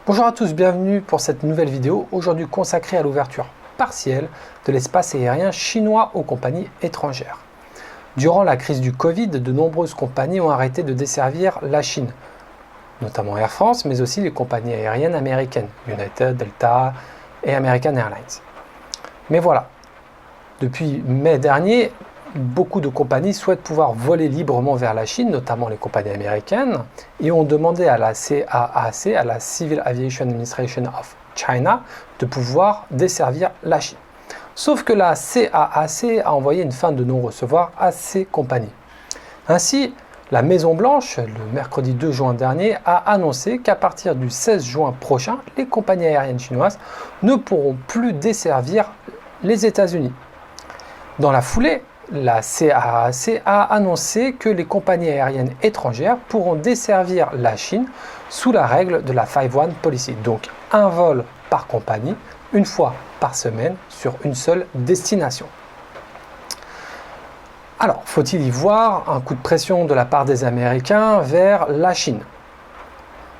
Bonjour à tous, bienvenue pour cette nouvelle vidéo, aujourd'hui consacrée à l'ouverture partielle de l'espace aérien chinois aux compagnies étrangères. Durant la crise du Covid, de nombreuses compagnies ont arrêté de desservir la Chine, notamment Air France, mais aussi les compagnies aériennes américaines, United, Delta et American Airlines. Mais voilà, depuis mai dernier, beaucoup de compagnies souhaitent pouvoir voler librement vers la Chine, notamment les compagnies américaines, et ont demandé à la CAAC, à la Civil Aviation Administration of China, de pouvoir desservir la Chine. Sauf que la CAAC a envoyé une fin de non-recevoir à ces compagnies. Ainsi, la Maison-Blanche, le mercredi 2 juin dernier, a annoncé qu'à partir du 16 juin prochain, les compagnies aériennes chinoises ne pourront plus desservir les États-Unis. Dans la foulée, la CAAC a annoncé que les compagnies aériennes étrangères pourront desservir la Chine sous la règle de la 5-1 Policy, donc un vol par compagnie, une fois par semaine, sur une seule destination. Alors, faut-il y voir un coup de pression de la part des Américains vers la Chine?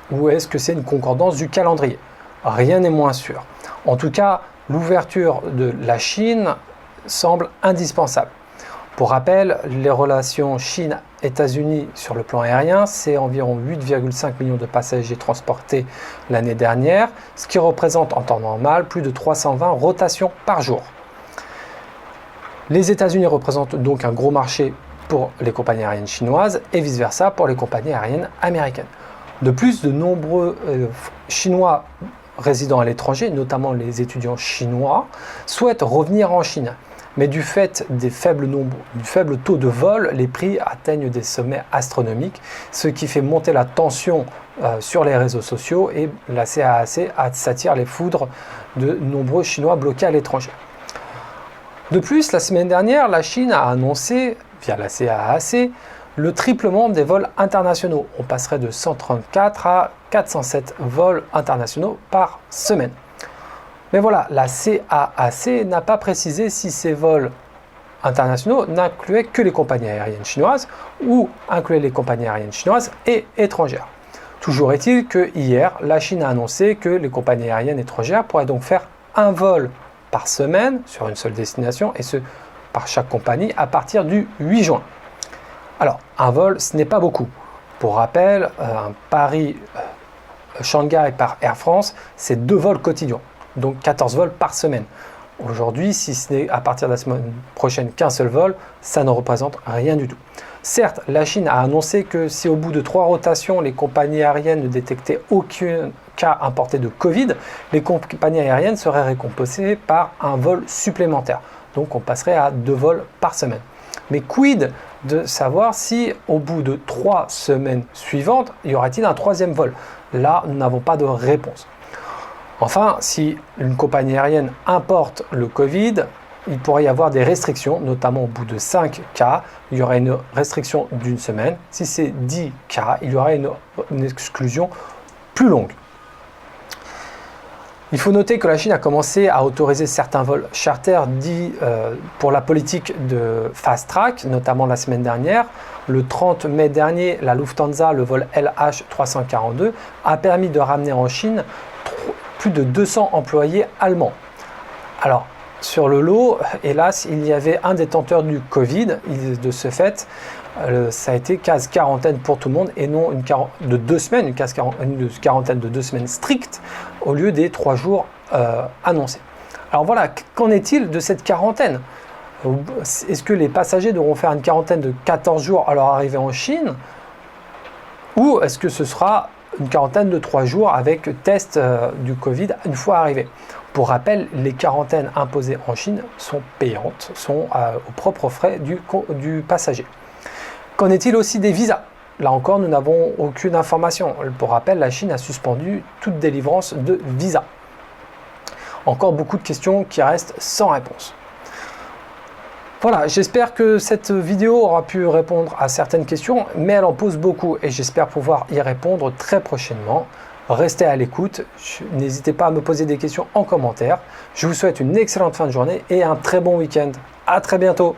Ou est-ce que c'est une concordance du calendrier? Rien n'est moins sûr. En tout cas, l'ouverture de la Chine semble indispensable. Pour rappel, les relations Chine-États-Unis sur le plan aérien, c'est environ 8,5 millions de passagers transportés l'année dernière, ce qui représente en temps normal plus de 320 rotations par jour. Les États-Unis représentent donc un gros marché pour les compagnies aériennes chinoises et vice-versa pour les compagnies aériennes américaines. De plus, de nombreux Chinois résidant à l'étranger, notamment les étudiants chinois, souhaitent revenir en Chine. Mais du fait du faible taux de vol, les prix atteignent des sommets astronomiques, ce qui fait monter la tension sur les réseaux sociaux et la CAAC s'attire les foudres de nombreux Chinois bloqués à l'étranger. De plus, la semaine dernière, la Chine a annoncé, via la CAAC, le triplement des vols internationaux. On passerait de 134 à 407 vols internationaux par semaine. Mais voilà, la CAAC n'a pas précisé si ces vols internationaux n'incluaient que les compagnies aériennes chinoises ou incluaient les compagnies aériennes chinoises et étrangères. Toujours est-il que hier, la Chine a annoncé que les compagnies aériennes étrangères pourraient donc faire un vol par semaine sur une seule destination et ce par chaque compagnie à partir du 8 juin. Alors, un vol, ce n'est pas beaucoup. Pour rappel, un Paris-Shanghai par Air France, c'est 2 vols quotidiens. Donc 14 vols par semaine. Aujourd'hui, si ce n'est à partir de la semaine prochaine qu'un seul vol, ça ne représente rien du tout. Certes, la Chine a annoncé que si au bout de 3 rotations, les compagnies aériennes ne détectaient aucun cas importé de Covid, les compagnies aériennes seraient récompensées par un vol supplémentaire. Donc on passerait à 2 vols par semaine. Mais quid de savoir si au bout de 3 semaines suivantes, y aura-t-il un 3e vol? Là, nous n'avons pas de réponse. Enfin, si une compagnie aérienne importe le Covid, il pourrait y avoir des restrictions, notamment au bout de 5 cas, il y aurait une restriction d'une semaine. Si c'est 10 cas, il y aurait une exclusion plus longue. Il faut noter que la Chine a commencé à autoriser certains vols charter dits pour la politique de fast track, notamment la semaine dernière. Le 30 mai dernier, la Lufthansa, le vol LH342, a permis de ramener en Chine plus de 200 employés allemands. Alors, sur le lot, hélas, il y avait un détenteur du Covid. De ce fait, ça a été case quarantaine pour tout le monde et non une quarantaine de 2 semaines, une quarantaine de 2 semaines strictes au lieu des 3 jours annoncés. Alors voilà, qu'en est-il de cette quarantaine? Est-ce que les passagers devront faire une quarantaine de 14 jours à leur arrivée en Chine? Ou est-ce que ce sera une quarantaine de 3 jours avec test du Covid une fois arrivé? Pour rappel, les quarantaines imposées en Chine sont payantes, sont aux propres frais du passager. Qu'en est-il aussi des visas? Là encore, nous n'avons aucune information. Pour rappel, la Chine a suspendu toute délivrance de visas. Encore beaucoup de questions qui restent sans réponse. Voilà, j'espère que cette vidéo aura pu répondre à certaines questions, mais elle en pose beaucoup et j'espère pouvoir y répondre très prochainement. Restez à l'écoute, n'hésitez pas à me poser des questions en commentaire. Je vous souhaite une excellente fin de journée et un très bon week-end. À très bientôt.